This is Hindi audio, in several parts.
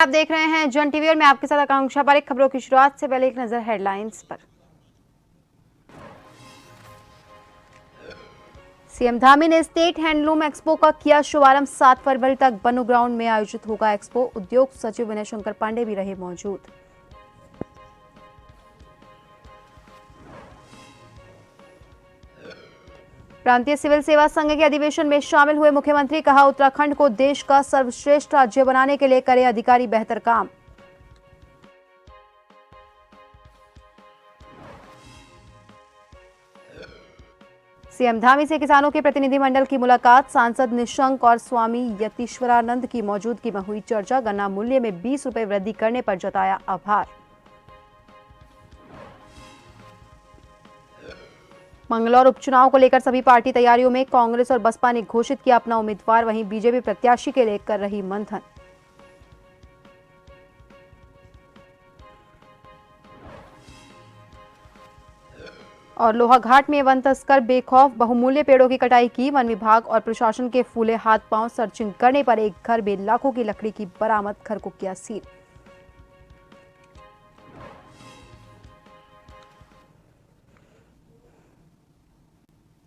आप देख रहे हैं जन टीवी और मैं आपके साथ आकांक्षा पारेख। खबरों की शुरुआत से पहले एक नजर हेडलाइंस पर। सीएम धामी ने स्टेट हैंडलूम एक्सपो का किया शुभारंभ। 7 फरवरी तक बनू ग्राउंड में आयोजित होगा एक्सपो। उद्योग सचिव विनय शंकर पांडे भी रहे मौजूद। प्रांतीय सिविल सेवा संघ के अधिवेशन में शामिल हुए मुख्यमंत्री। कहा, उत्तराखंड को देश का सर्वश्रेष्ठ राज्य बनाने के लिए करे अधिकारी बेहतर काम। सीएम धामी से किसानों के प्रतिनिधिमंडल की मुलाकात। सांसद निशंक और स्वामी यतीश्वरानंद की मौजूदगी में हुई चर्चा। गन्ना मूल्य में 20 रुपए वृद्धि करने पर जताया आभार। मंगलौर उपचुनाव को लेकर सभी पार्टी तैयारियों में। कांग्रेस और बसपा ने घोषित किया अपना उम्मीदवार। वहीं बीजेपी प्रत्याशी के लिए कर रही मंथन। और लोहाघाट में वन तस्कर बेखौफ बहुमूल्य पेड़ों की कटाई की। वन विभाग और प्रशासन के फूले हाथ पांव। सर्चिंग करने पर एक घर में लाखों की लकड़ी की बरामद। घर को किया सील।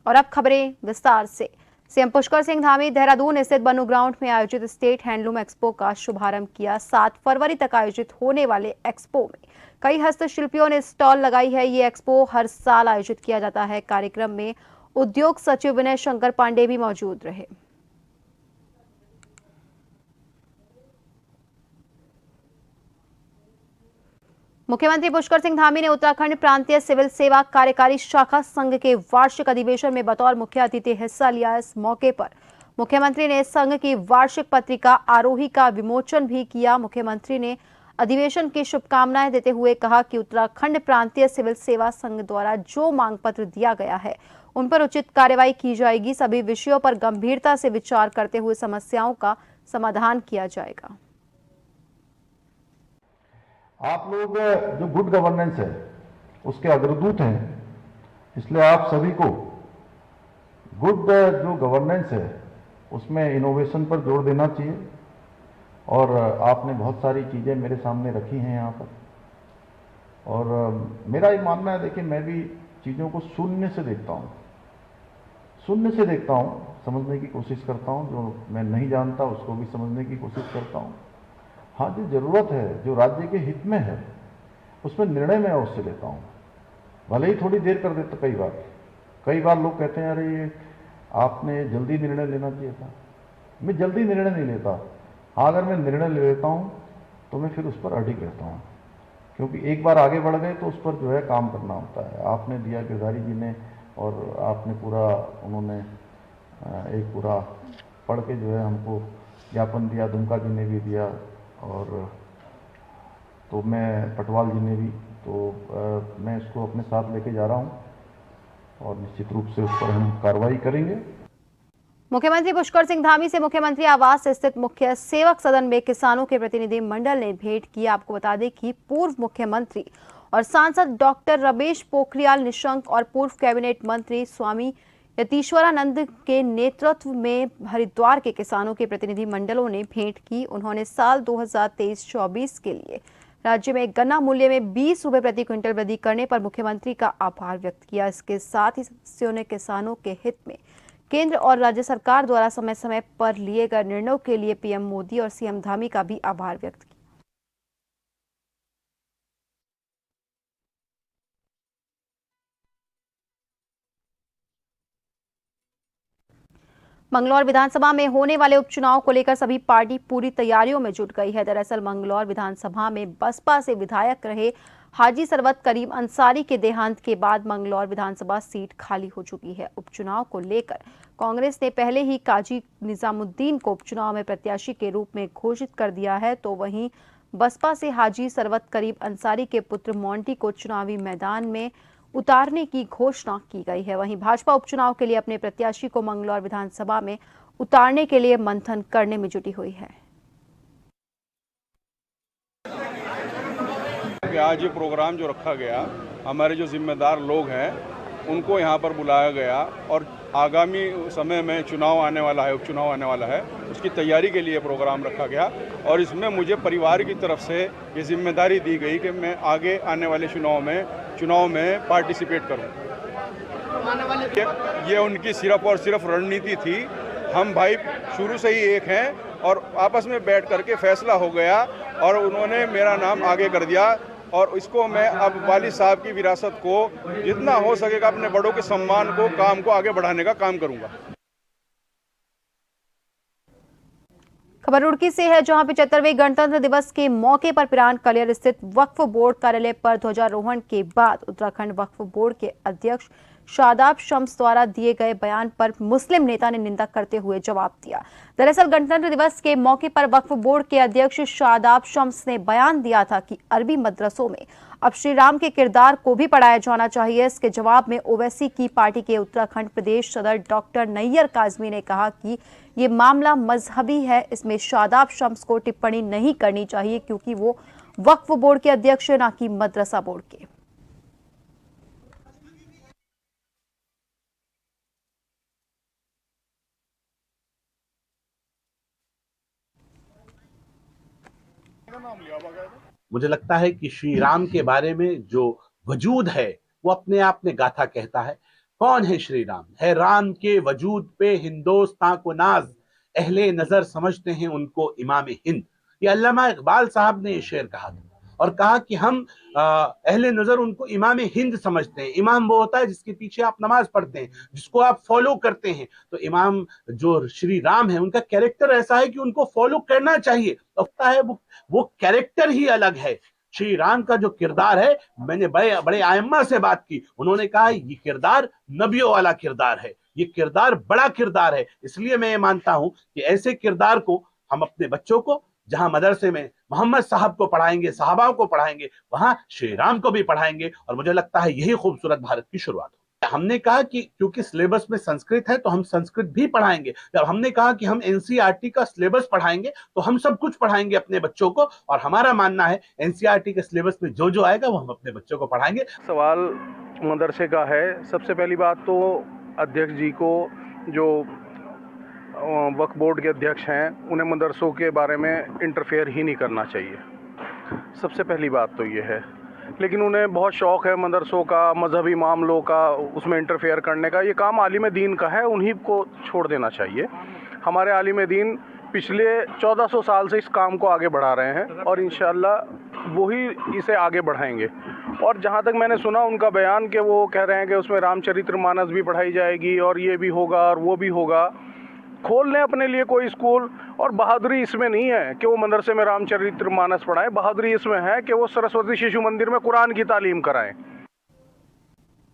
और अब खबरें विस्तार से। सीएम पुष्कर सिंह धामी देहरादून स्थित बनू ग्राउंड में आयोजित स्टेट हैंडलूम एक्सपो का शुभारंभ किया। 7 फरवरी तक आयोजित होने वाले एक्सपो में कई हस्तशिल्पियों ने स्टॉल लगाई है। ये एक्सपो हर साल आयोजित किया जाता है। कार्यक्रम में उद्योग सचिव विनय शंकर पांडे भी मौजूद रहे। मुख्यमंत्री पुष्कर सिंह धामी ने उत्तराखंड प्रांतीय सिविल सेवा कार्यकारी शाखा संघ के वार्षिक अधिवेशन में बतौर मुख्य अतिथि हिस्सा लिया। इस मौके पर मुख्यमंत्री ने संघ की वार्षिक पत्रिका आरोही का विमोचन भी किया। मुख्यमंत्री ने अधिवेशन की शुभकामनाएं देते हुए कहा कि उत्तराखंड प्रांतीय सिविल सेवा संघ द्वारा जो मांग पत्र दिया गया है उन पर उचित कार्रवाई की जाएगी। सभी विषयों पर गंभीरता से विचार करते हुए समस्याओं का समाधान किया जाएगा। आप लोग जो गुड गवर्नेंस है उसके अग्रदूत हैं, इसलिए आप सभी को गुड जो गवर्नेंस है उसमें इनोवेशन पर जोर देना चाहिए। और आपने बहुत सारी चीज़ें मेरे सामने रखी हैं यहाँ पर, और मेरा ये मानना है, देखिए मैं भी चीज़ों को शून्य से देखता हूँ, समझने की कोशिश करता हूँ। जो मैं नहीं जानता उसको भी समझने की कोशिश करता हूँ। हाँ, जो ज़रूरत है, जो राज्य के हित में है, उसमें निर्णय मैं अवश्य लेता हूँ, भले ही थोड़ी देर कर देता। कई बार लोग कहते हैं अरे ये आपने जल्दी निर्णय लेना चाहिए था। मैं जल्दी निर्णय नहीं लेता। हाँ, अगर मैं निर्णय ले लेता हूँ तो मैं फिर उस पर अडिग रहता हूँ, क्योंकि एक बार आगे बढ़ गए तो उस पर जो है काम करना होता है। आपने दिया गिरधारी जी ने, और आपने पूरा, उन्होंने एक पूरा पढ़ के जो है हमको ज्ञापन दिया। दुमका जी ने भी दिया, और तो मैं पटवाल जी ने भी, तो मैं इसको अपने साथ लेके जा रहा हूँ और निश्चित रूप से उस पर हम कार्रवाई करेंगे। मुख्यमंत्री पुष्कर सिंह धामी से मुख्यमंत्री आवास स्थित मुख्य सेवक सदन में किसानों के प्रतिनिधि मंडल ने भेंट की। आपको बता दें कि पूर्व मुख्यमंत्री और सांसद डॉक्टर रमेश पोखरियाल निशंक और पूर्व कैबिनेट मंत्री स्वामी यतीश्वरानंद के नेतृत्व में हरिद्वार के किसानों के प्रतिनिधि मंडलों ने भेंट की। उन्होंने साल 2023-24 के लिए राज्य में गन्ना मूल्य में 20 रुपए प्रति क्विंटल वृद्धि करने पर मुख्यमंत्री का आभार व्यक्त किया। इसके साथ ही सदस्यों ने किसानों के हित में केंद्र और राज्य सरकार द्वारा समय समय पर लिए गए निर्णयों के लिए पीएम मोदी और सीएम धामी का भी आभार व्यक्त किया। मंगलौर विधानसभा में होने वाले उपचुनाव को लेकर सभी पार्टी पूरी तैयारियों में जुट गई है। दरअसल मंगलौर विधानसभा में बसपा से विधायक रहे हाजी सरवत करीम अंसारी के देहांत के बाद मंगलौर विधानसभा सीट खाली हो चुकी है। उपचुनाव को लेकर कांग्रेस ने पहले ही काजी निजामुद्दीन को उपचुनाव में प्रत्याशी के रूप में घोषित कर दिया है, तो वहीं बसपा से हाजी सरवत करीम अंसारी के पुत्र मोंटी को चुनावी मैदान में उतारने की घोषणा की गई है। वहीं भाजपा उपचुनाव के लिए अपने प्रत्याशी को मंगलौर विधानसभा में उतारने के लिए मंथन करने में जुटी हुई है। आज ये प्रोग्राम जो रखा गया, हमारे जो जिम्मेदार लोग हैं उनको यहाँ पर बुलाया गया और आगामी समय में चुनाव आने वाला है, उपचुनाव आने वाला है, उसकी तैयारी के लिए प्रोग्राम रखा गया और इसमें मुझे परिवार की तरफ से ये जिम्मेदारी दी गई कि मैं आगे आने वाले चुनाव में पार्टिसिपेट करूं। ये उनकी सिर्फ और सिर्फ रणनीति थी। हम भाई शुरू से ही एक हैं और आपस में बैठ करके फैसला हो गया और उन्होंने मेरा नाम आगे कर दिया और इसको मैं अब वालिद साहब की विरासत को जितना हो सकेगा अपने बड़ों के सम्मान को, काम को आगे बढ़ाने का काम करूंगा। खबर रुड़की से है, जहां 75वें गणतंत्र दिवस के मौके पर पिरान कलियर स्थित वक्फ बोर्ड कार्यालय पर ध्वजारोहण के बाद उत्तराखंड वक्फ बोर्ड के अध्यक्ष शादाब शम्स द्वारा दिए गए बयान पर मुस्लिम नेता ने निंदा करते हुए जवाब दिया। दरअसल गणतंत्र दिवस के मौके पर वक्फ बोर्ड के अध्यक्ष शादाब शम्स ने बयान दिया था कि अरबी मदरसों में अब श्री राम के किरदार को भी पढ़ाया जाना चाहिए। इसके जवाब में ओवैसी की पार्टी के उत्तराखंड प्रदेश सदर डॉक्टर नैयर काजमी ने कहा कि ये मामला मजहबी है, इसमें शादाब शम्स को टिप्पणी नहीं करनी चाहिए क्योंकि वो वक्फ बोर्ड के अध्यक्ष है, ना कि मदरसा बोर्ड के। मुझे लगता है कि श्री राम के बारे में जो वजूद है वो अपने आप में गाथा कहता है। कौन है श्री राम? है राम के वजूद पे हिंदुस्तान को नाज, अहले नजर समझते हैं उनको इमाम हिंद। ये अल्लामा इकबाल साहब ने ये शेर कहा था और कहा कि हम अहले नजर उनको इमाम हिंद समझते हैं। इमाम वो होता है जिसके पीछे आप नमाज पढ़ते हैं, जिसको आप फॉलो करते हैं। तो इमाम जो श्री राम है उनका कैरेक्टर ऐसा है कि उनको फॉलो करना चाहिए। लगता है वो कैरेक्टर ही अलग है। श्री राम का जो किरदार है, मैंने बड़े बड़े आयम्मा से बात की, उन्होंने कहा ये किरदार नबियों वाला किरदार है, ये किरदार बड़ा किरदार है। इसलिए मैं ये मानता हूं कि ऐसे किरदार को हम अपने बच्चों को, जहां मदरसे में मोहम्मद साहब को पढ़ाएंगे, साहबाओं को पढ़ाएंगे, वहां श्री राम को भी पढ़ाएंगे और मुझे लगता है यही खूबसूरत भारत की शुरुआत हो। हमने कहा कि क्योंकि सिलेबस में संस्कृत है तो हम संस्कृत भी पढ़ाएंगे। जब हमने कहा कि हम एनसीईआरटी का सिलेबस पढ़ाएंगे तो हम सब कुछ पढ़ाएंगे अपने बच्चों को और हमारा मानना है एनसीईआरटी के सिलेबस में जो जो आएगा वो हम अपने बच्चों को पढ़ाएंगे। सवाल मदरसे का है। सबसे पहली बात तो अध्यक्ष जी को, जो वक्फ बोर्ड के अध्यक्ष हैं, उन्हें मदरसों के बारे में इंटरफेयर ही नहीं करना चाहिए। सबसे पहली बात तो ये है। लेकिन उन्हें बहुत शौक़ है मदरसों का, मजहबी मामलों का, उसमें इंटरफेयर करने का। ये काम आलिम दीन का है, उन्हीं को छोड़ देना चाहिए। हमारे आलिम दीन पिछले 1400 साल से इस काम को आगे बढ़ा रहे हैं और इंशाअल्लाह वही इसे आगे बढ़ाएंगे। और जहाँ तक मैंने सुना उनका बयान कि वो कह रहे हैं कि उसमें रामचरितमानस भी पढ़ाई जाएगी और ये भी होगा और वो भी होगा। खोल लें अपने लिए कोई स्कूल। और बहादुरी इसमें नहीं है कि वो मदरसे में रामचरितमानस पढ़ाएं, बहादुरी इसमें है कि वो सरस्वती शिशु मंदिर में कुरान की तालीम कराएं।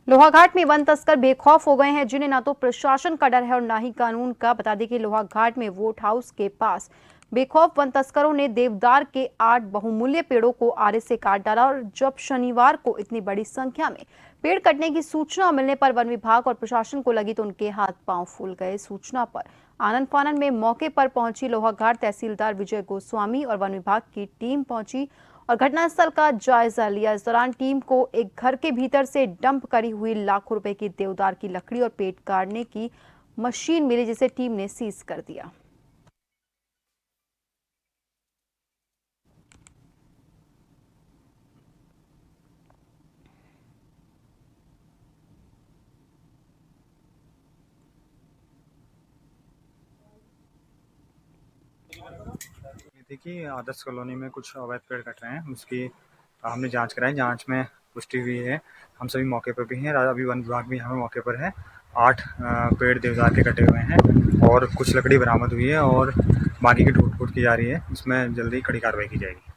लोहाघाट में वन तस्कर बेखौफ हो गए हैं, जिन्हें ना तो प्रशासन का डर है और ना ही कानून का। बता दें कि लोहाघाट में वोट हाउस के पास बेखौफ वन तस्करों ने देवदार के 8 बहुमूल्य पेड़ों को आरे से काट डाला और जब शनिवार को इतनी बड़ी संख्या में पेड़ कटने की सूचना मिलने पर वन विभाग और प्रशासन को लगी तो उनके हाथ पांव फूल गए। सूचना पर आनन फानन में मौके पर पहुंची लोहाघाट तहसीलदार विजय गोस्वामी और वन विभाग की टीम पहुंची और घटनास्थल का जायजा लिया। इस दौरान टीम को एक घर के भीतर से डंप करी हुई लाखों रुपए की देवदार की लकड़ी और पेड़ काटने की मशीन मिली, जिसे टीम ने सीज कर दिया। थी कि आदर्श कॉलोनी में कुछ अवैध पेड़ कट रहे हैं, उसकी हमने जांच कराई। जांच में पुष्टि हुई है। हम सभी मौके पर भी हैं, अभी वन विभाग भी हमें मौके पर है। 8 पेड़ देवदार के कटे हुए हैं और कुछ लकड़ी बरामद हुई है और बाकी की ढूंढ की जा रही है। इसमें जल्दी कड़ी कार्रवाई की जाएगी।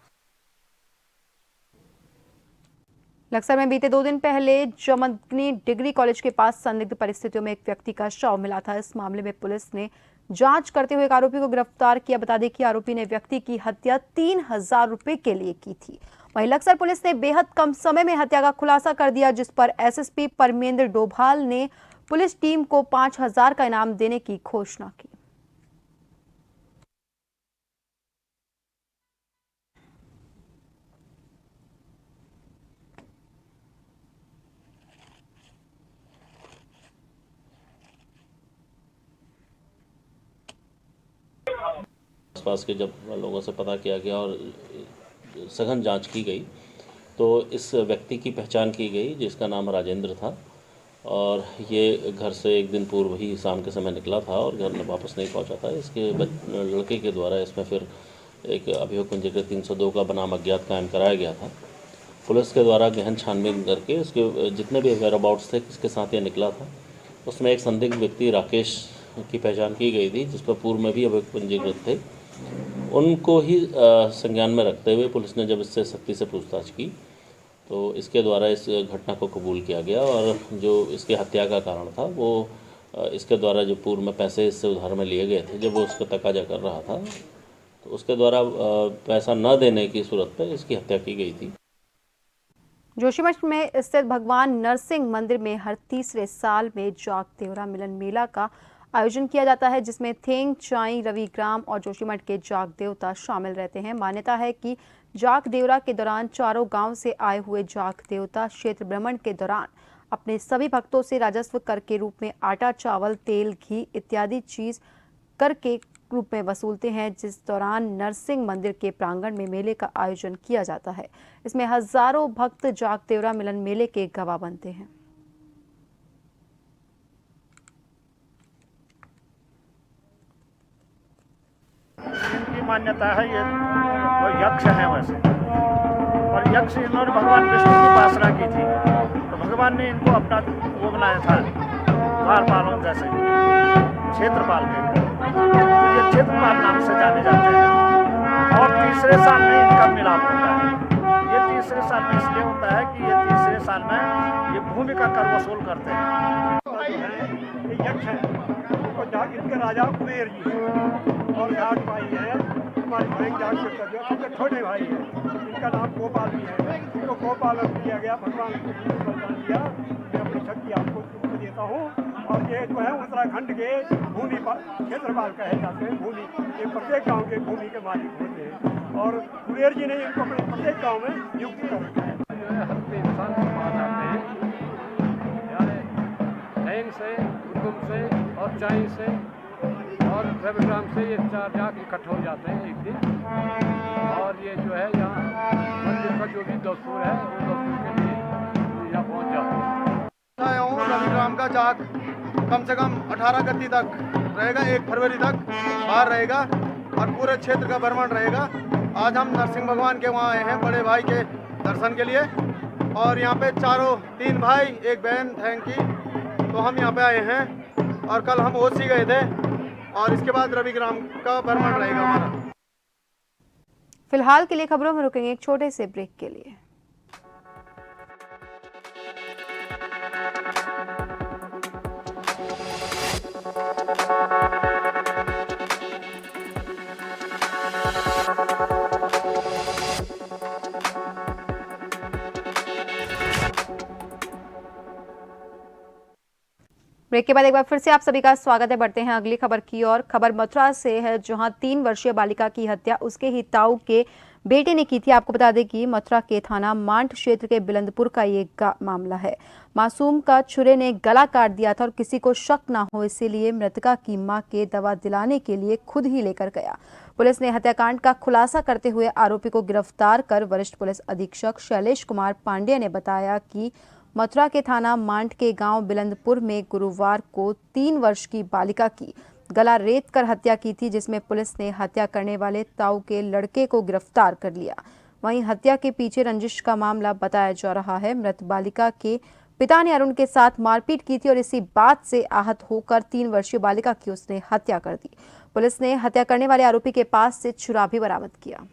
लक्सर में बीते 2 दिन पहले जमदग्नि डिग्री कॉलेज के पास संदिग्ध परिस्थितियों में एक व्यक्ति का शव मिला था। इस मामले में पुलिस ने जांच करते हुए एक आरोपी को गिरफ्तार किया। बता दें कि आरोपी ने व्यक्ति की हत्या 3000 रुपए के लिए की थी। वहीं लक्सर पुलिस ने बेहद कम समय में हत्या का खुलासा कर दिया, जिस पर एसएसपी परमेंद्र डोभाल ने पुलिस टीम को 5000 का इनाम देने की घोषणा की। आसपास के जब लोगों से पता किया गया और सघन जांच की गई तो इस व्यक्ति की पहचान की गई जिसका नाम राजेंद्र था और ये घर से एक दिन पूर्व ही शाम के समय निकला था और घर में वापस नहीं पहुंचा था। इसके लड़के के द्वारा इसमें फिर एक अभियोग पंजीकृत 302 का बनाम अज्ञात कायम कराया गया था। पुलिस के द्वारा गहन छानबीन करके इसके जितने भी वेयर अबाउट्स थे किसके साथ ये निकला था उसमें एक संदिग्ध व्यक्ति राकेश की पहचान की गई थी जिस पर पूर्व में भी अभियोग पंजीकृत थे। उनको ही संज्ञान में रखते हुए पुलिस ने जब इससे सख्ती से पूछताछ की तो इसके द्वारा इस घटना को कबूल किया गया और जो इसके हत्या का कारण था वो इसके द्वारा जो पूर्व में पैसे इससे उधार में लिए गए थे जब वो उसका तकाजा कर रहा था तो उसके द्वारा पैसा न देने की सूरत पर इसकी हत्या की गई थी। जोशीमठ में स्थित भगवान नरसिंह मंदिर में हर तीसरे साल में जाग देवरा मिलन मेला का आयोजन किया जाता है जिसमें थेंग चाई रविग्राम और जोशीमठ के जाग देवता शामिल रहते हैं। मान्यता है कि जाग देवरा के दौरान चारों गांव से आए हुए जाग देवता क्षेत्र भ्रमण के दौरान अपने सभी भक्तों से राजस्व कर के रूप में आटा, चावल, तेल, घी इत्यादि चीज कर के रूप में वसूलते हैं, जिस दौरान नरसिंह मंदिर के प्रांगण में मेले का आयोजन किया जाता है। इसमें हजारों भक्त जाग देवरा मिलन मेले के गवाह बनते हैं। इनकी मान्यता है ये वो यक्ष है वैसे, और यक्ष इन्होंने भगवान विष्णु की उपासना की थी तो भगवान ने इनको अपना वो बनाया था द्वारपालों जैसे क्षेत्रपाल के, ये क्षेत्रपाल नाम से जाने जाते हैं। और तीसरे साल में इनका मिलाप होता है। ये तीसरे साल में इसलिए होता है कि ये तीसरे साल में ये भूमि का कर वसूल करते हैं। ये यक्ष है, इनके राजा कुबेर जी और जाट भाई है, हमारे भाई जाट के सबसे छोटे भाई है, इनका नाम गोपाल भी है। इनको गोपाल किया गया, भगवान को बलिदान दिया, मैं अपनी शक्ति आपको देता हूँ। और ये जो है उत्तराखंड के भूमि क्षेत्रपाल कहे जाते हैं। भूमि ये प्रत्येक गांव के भूमि के मालिक होते हैं और कुबेर जी ने इनको अपने प्रत्येक गांव में नियुक्त कर रखा है। से, उद्गम से और चाई से और रविग्राम से ये चार जाग इकट्ठे हो जाते हैं एक दिन। और ये जो है यहाँ मंदिर का जो भी दस्तूर है वो दस्तूर के लिए यहाँ पहुँच जाते हैं। आया हूँ रविग्राम का जाग कम से कम 18 गति तक रहेगा, 1 फरवरी तक बाहर रहेगा और पूरे क्षेत्र का भ्रमण रहेगा। आज हम नरसिंह भगवान के वहाँ आए हैं बड़े भाई के दर्शन के लिए और यहाँ पे 3 भाई 1 बहन थैंक की, तो हम यहाँ पे आए हैं और कल हम ओसी गए थे और इसके बाद रविग्राम का भ्रमण रहेगा हमारा। फिलहाल के लिए खबरों में रुकेंगे एक छोटे से ब्रेक के लिए। ब्रेक के बाद एक बार फिर से आप सभी का स्वागत है। बढ़ते हैं अगली खबर की ओर। खबर मथुरा से है जहां 3 वर्षीय बालिका की हत्या उसके ही ताऊ के बेटे ने की थी। आपको बता दें कि मथुरा के थाना मांड क्षेत्र के बिलंदपुर का ये मामला है। मासूम का छुरे ने गला काट दिया था और किसी को शक ना हो इसीलिए मृतका की मां के दवा दिलाने के लिए खुद ही लेकर गया। पुलिस ने हत्याकांड का खुलासा करते हुए आरोपी को गिरफ्तार कर वरिष्ठ पुलिस अधीक्षक शैलेश कुमार पांडेय ने बताया कि मथुरा के थाना मांड के गांव बिलंदपुर में गुरुवार को 3 वर्ष की बालिका की गला रेत कर हत्या की थी, जिसमें पुलिस ने हत्या करने वाले ताऊ के लड़के को गिरफ्तार कर लिया। वहीं हत्या के पीछे रंजिश का मामला बताया जा रहा है। मृत बालिका के पिता ने अरुण के साथ मारपीट की थी और इसी बात से आहत होकर 3 वर्षीय बालिका की उसने हत्या कर दी। पुलिस ने हत्या करने वाले आरोपी के पास से छुरा भी बरामद किया।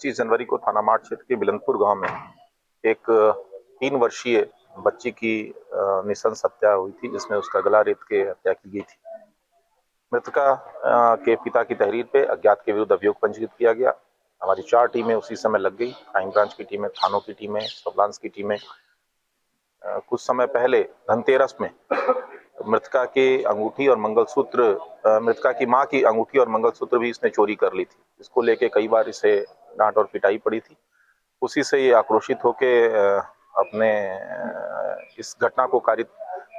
जनवरी को थाना मार्ट क्षेत्र के बिलंदपुर गांव में एक 3 वर्षीय बच्ची की निशंस हत्या हुई थी, जिसमें उसका गला रेत के हत्या की गई थी। मृतका के पिता की तहरीर पे अज्ञात के विरुद्ध अभियोग पंजीकृत किया गया। हमारी 4 टीमें उसी समय लग गई, क्राइम ब्रांच की टीमें, थानों की टीमें, सर्विलांस की टीमें। कुछ समय पहले धनतेरस में मृतका के अंगूठी और मंगलसूत्र, मृतका की मां की अंगूठी और मंगलसूत्र भी इसने चोरी कर ली थी। इसको लेके कई बार इसे डांट और पिटाई पड़ी थी। उसी से ये आक्रोशित होके अपने इस घटना को कारित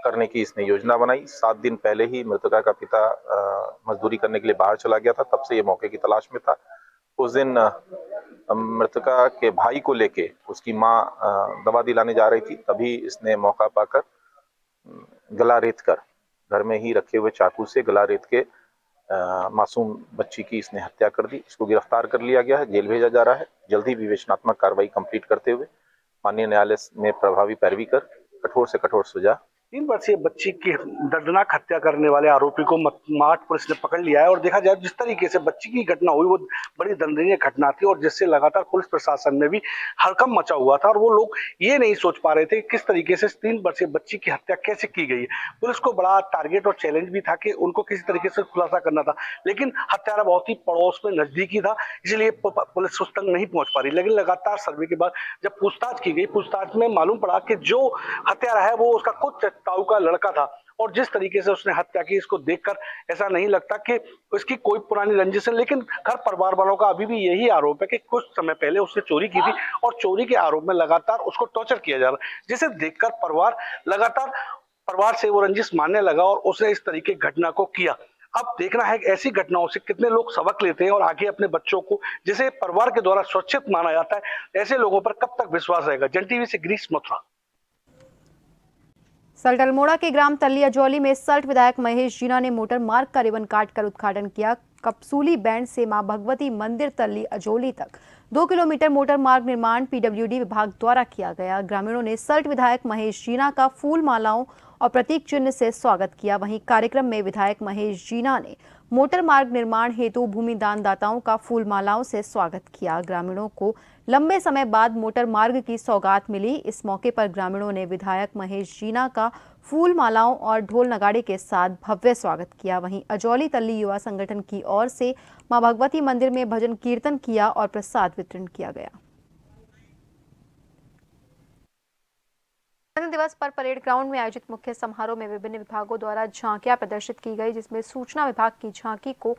करने की इसने योजना बनाई। 7 दिन पहले ही मृतका का पिता मजदूरी करने के लिए बाहर चला गया था, तब से ये मौके की तलाश में था। उस दिन मृतका के भाई को लेके उसकी मां दवा दिलाने जा रही थी, तभी इसने मौका पाकर गला रेत कर, घर में ही रखे हुए चाकू से गला रेत के मासूम बच्ची की इसने हत्या कर दी। इसको गिरफ्तार कर लिया गया है, जेल भेजा जा रहा है। जल्द ही विवेचनात्मक कार्रवाई कंप्लीट करते हुए माननीय न्यायालय में प्रभावी पैरवी कर कठोर से कठोर सजा। 3 वर्षीय बच्ची की दर्दनाक हत्या करने वाले आरोपी को माठ पुलिस ने पकड़ लिया है। और देखा जाए जिस तरीके से बच्ची की घटना हुई वो बड़ी दंडनीय घटना थी और जिससे लगातार पुलिस प्रशासन में भी हड़कंप मचा हुआ था और वो लोग ये नहीं सोच पा रहे थे कि किस तरीके से 3 वर्षीय बच्ची की हत्या कैसे की गई है। पुलिस को बड़ा टारगेट और चैलेंज भी था कि उनको किसी तरीके से खुलासा करना था, लेकिन हत्यारा बहुत ही पड़ोस में नजदीकी था, इसलिए पुलिस उस तक नहीं पहुंच पा रही। लेकिन लगातार सर्वे के बाद जब पूछताछ की गई, पूछताछ में मालूम पड़ा कि जो हत्यारा है वो उसका खुद ताऊ का लड़का था और जिस तरीके से उसने हत्या की इसको देखकर ऐसा नहीं लगता कि उसकी कोई पुरानी रंजिश है। लेकिन घर परिवार वालों का अभी भी यही आरोप है कि कुछ समय पहले उसने चोरी की थी और चोरी के आरोप में लगातार उसको टॉर्चर किया जा रहा है, जिसे देखकर परिवार से वो रंजिश मानने लगा और उसने इस तरीके की घटना को किया। अब देखना है कि ऐसी घटनाओं से कितने लोग सबक लेते हैं और आगे अपने बच्चों को, जिसे परिवार के द्वारा सुरक्षित माना जाता है, ऐसे लोगों पर कब तक विश्वास रहेगा। जन टीवी से गिरीश मथुरा। सल्ट अल्मोड़ा के ग्राम तल्ली अजौली में सल्ट विधायक महेश जीना ने मोटर मार्ग का रिबन काटकर उद्घाटन किया। कपसूली बैंड से मां भगवती मंदिर तल्ली अजौली तक 2 किलोमीटर मोटर मार्ग निर्माण पीडब्ल्यूडी विभाग द्वारा किया गया। ग्रामीणों ने सल्ट विधायक महेश जीना का फूल मालाओं और प्रतीक चिन्ह से स्वागत किया। वहीं कार्यक्रम में विधायक महेश जीना ने मोटर मार्ग निर्माण हेतु भूमि दानदाताओं का फूल मालाओं से स्वागत किया। ग्रामीणों को लंबे समय बाद मोटर मार्ग की सौगात मिली। इस मौके पर ग्रामीणों ने विधायक महेश जीना का फूल मालाओं और ढोल नगाड़े के साथ भव्य स्वागत किया। वहीं अजौली तल्ली युवा संगठन की ओर से मां भगवती मंदिर में भजन कीर्तन किया और प्रसाद वितरण किया गया। गणतंत्र दिवस पर परेड ग्राउंड में आयोजित मुख्य समारोह में विभिन्न विभागों द्वारा झांकियां प्रदर्शित की गई, जिसमें सूचना विभाग की झांकी को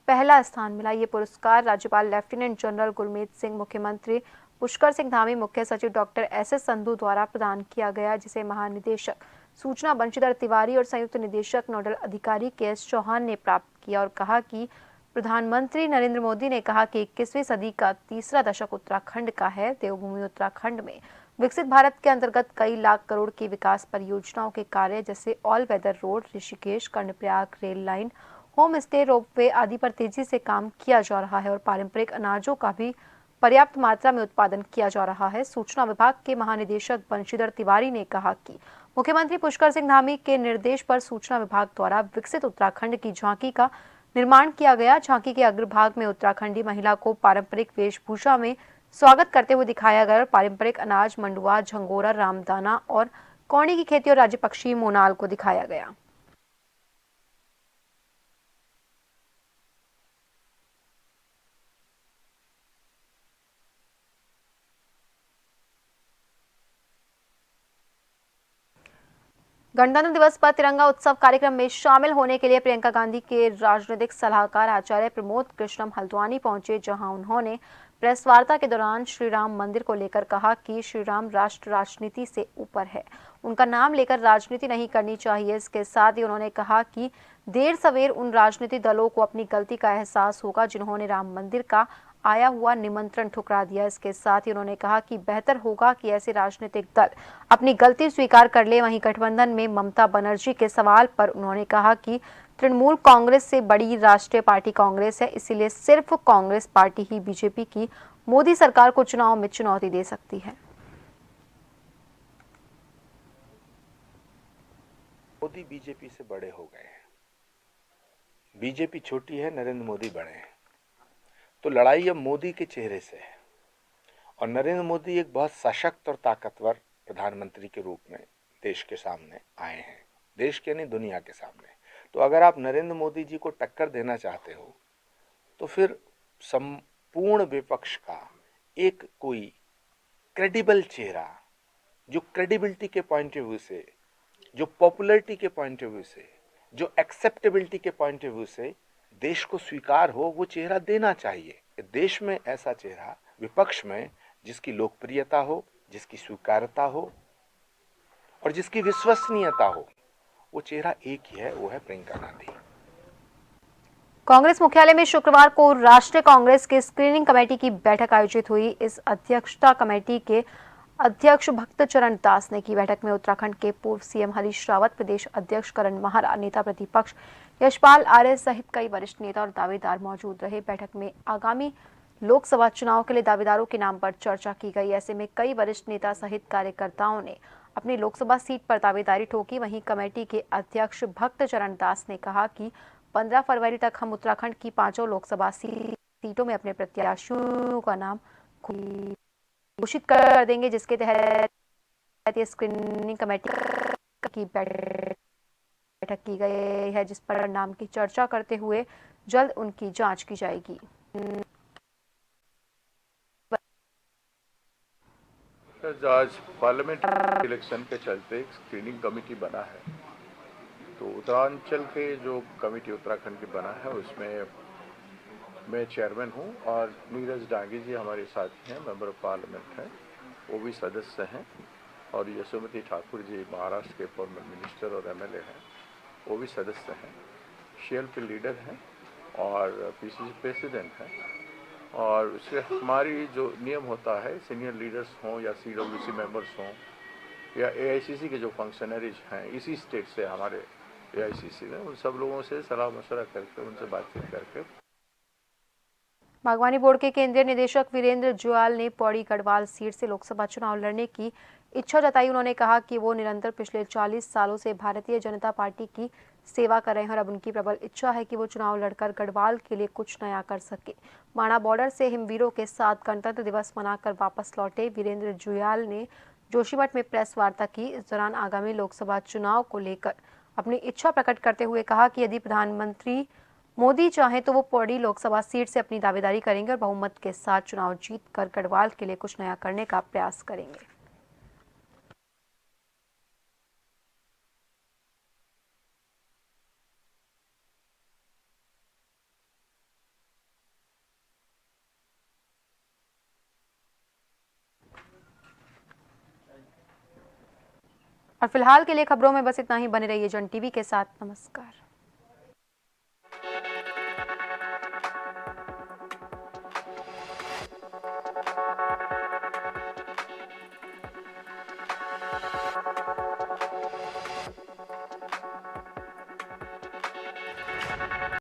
पहला स्थान मिला। ये पुरस्कार राज्यपाल लेफ्टिनेंट जनरल गुरमीत सिंह, मुख्यमंत्री पुष्कर सिंह धामी, मुख्य सचिव डॉक्टर SS संधू द्वारा प्रदान किया गया, जिसे महानिदेशक सूचना बंशीधर तिवारी और संयुक्त निदेशक नोडल अधिकारी KS चौहान ने प्राप्त किया और कहा कि प्रधानमंत्री नरेंद्र मोदी ने कहा कि 21वीं सदी का तीसरा दशक उत्तराखंड का है। देवभूमि उत्तराखंड में विकसित भारत के अंतर्गत कई लाख करोड़ की विकास परियोजनाओं के कार्य जैसे all weather road, Rishikesh Karnaprayag rail line, home stay, ropeway आदि पर तेजी से काम किया जा रहा है और पारंपरिक अनाजों का भी पर्याप्त मात्रा में उत्पादन किया जा रहा है। सूचना विभाग के महानिदेशक बंशीधर तिवारी ने कहा कि मुख्यमंत्री पुष्कर सिंह धामी के निर्देश पर सूचना विभाग द्वारा विकसित उत्तराखंड की झांकी का निर्माण किया गया। झांकी के अग्रभाग में उत्तराखंडी महिला को पारंपरिक वेशभूषा में स्वागत करते हुए दिखाया गया और पारंपरिक अनाज मंडुआ, झंगोरा, रामदाना और कौड़ी की खेती और राज्य पक्षी मोनाल को दिखाया गया। गणतंत्र दिवस पर तिरंगा उत्सव कार्यक्रम में शामिल होने के लिए प्रियंका गांधी के राजनीतिक सलाहकार आचार्य प्रमोद कृष्णम हल्द्वानी पहुंचे, जहां उन्होंने प्रेस वार्ता के दौरान श्री राम मंदिर को लेकर कहा कि श्री राम राष्ट्र राजनीति से ऊपर है, उनका नाम लेकर राजनीति नहीं करनी चाहिए। इसके साथ ही उन्होंने कहा कि देर सवेर उन राजनीतिक दलों को अपनी गलती का एहसास होगा जिन्होंने राम मंदिर का आया हुआ निमंत्रण ठुकरा दिया। इसके साथ ही उन्होंने कहा कि बेहतर होगा कि ऐसे राजनीतिक दल अपनी गलती स्वीकार कर ले। वहीं गठबंधन में ममता बनर्जी के सवाल पर उन्होंने कहा कि तृणमूल कांग्रेस से बड़ी राष्ट्रीय पार्टी कांग्रेस है, इसीलिए सिर्फ कांग्रेस पार्टी ही बीजेपी की मोदी सरकार को चुनाव में चुनौती दे सकती है। मोदी बीजेपी से बड़े हो गए हैं, बीजेपी छोटी है, नरेंद्र मोदी बड़े हैं, तो लड़ाई अब मोदी के चेहरे से है और नरेंद्र मोदी एक बहुत सशक्त और ताकतवर प्रधानमंत्री के रूप में देश के सामने आए हैं, देश के नहीं दुनिया के सामने। तो अगर आप नरेंद्र मोदी जी को टक्कर देना चाहते हो तो फिर संपूर्ण विपक्ष का एक कोई क्रेडिबल चेहरा जो क्रेडिबिलिटी के पॉइंट ऑफ व्यू से जो पॉपुलैरिटी के पॉइंट ऑफ व्यू से, जो एक्सेप्टेबिलिटी के पॉइंट ऑफ व्यू से देश को स्वीकार हो, वो चेहरा देना चाहिए। देश में ऐसा चेहरा, विपक्ष में, जिसकी लोकप्रियता हो, जिसकी स्वीकार्यता हो और जिसकी विश्वसनीयता हो, वो चेहरा एक ही है, वो है प्रियंका गांधी। कांग्रेस मुख्यालय में शुक्रवार को राष्ट्रीय कांग्रेस की स्क्रीनिंग कमेटी की बैठक आयोजित हुई। इस अध्यक्षता कमेटी के अध्यक्ष भक्तचरण दास ने की। बैठक में उत्तराखंड के पूर्व सीएम हरीश रावत, प्रदेश अध्यक्ष करण माहरा, नेता प्रतिपक्ष यशपाल आर्य सहित कई वरिष्ठ नेता और दावेदार मौजूद रहे। बैठक में आगामी लोकसभा चुनाव के लिए दावेदारों के नाम पर चर्चा की गई। ऐसे में कई वरिष्ठ नेता सहित कार्यकर्ताओं ने अपनी लोकसभा सीट पर दावेदारी ठोकी। वहीं कमेटी के अध्यक्ष भक्तचरण दास ने कहा कि 15 फरवरी तक हम उत्तराखंड की 5 लोकसभा सीटों में अपने प्रत्याशियों का नाम घोषित कर देंगे, जिसके तहत ये स्क्रीनिंग कमेटी की बैठक की गई है, जिस पर नाम की चर्चा करते हुए जल्द उनकी जांच की जाएगी। आज पार्लियामेंट इलेक्शन के चलते एक स्क्रीनिंग कमेटी बना है, तो उत्तरांचल के जो कमेटी उत्तराखंड की बना है उसमें मैं चेयरमैन हूं और नीरज डांगी जी हमारे साथी हैं, मेंबर ऑफ पार्लियामेंट हैं, वो भी सदस्य हैं, और यशोमती ठाकुर जी महाराष्ट्र के फॉर्मर मिनिस्टर और एमएलए हैं, वो भी सदस्य हैं, शेएलपी लीडर हैं और पीसीसी प्रेसिडेंट हैं। और उससे हमारी जो नियम होता है, सीनियर लीडर्स हों या सीडब्ल्यूसी मेंबर्स हों या एआईसीसी के जो फंक्शनरीज हैं इसी स्टेट से, हमारे एआईसीसी में, उन सब लोगों से सलाह मशवरा करके, उनसे बातचीत करके। बागवानी बोर्ड के केंद्रीय निदेशक वीरेंद्र जुयाल ने पौड़ी गढ़वाल सीट से लोकसभा चुनाव लड़ने की इच्छा जताई। उन्होंने कहा कि वो निरंतर पिछले 40 सालों से भारतीय जनता पार्टी की सेवा कर रहे हैं और अब उनकी प्रबल इच्छा है कि वो चुनाव लड़कर गढ़वाल के लिए कुछ नया कर सके। माणा बॉर्डर से हिमवीरों के साथ गणतंत्र दिवस मनाकर वापस लौटे वीरेंद्र जुयाल ने जोशीमठ में प्रेस वार्ता की। इस दौरान आगामी लोकसभा चुनाव को लेकर अपनी इच्छा प्रकट करते हुए कहा कि यदि प्रधानमंत्री मोदी चाहें तो वो पौड़ी लोकसभा सीट से अपनी दावेदारी करेंगे और बहुमत के साथ चुनाव जीतकर गढ़वाल के लिए कुछ नया करने का प्रयास करेंगे। और फिलहाल के लिए खबरों में बस इतना ही। बने रहिए जन टीवी के साथ। नमस्कार।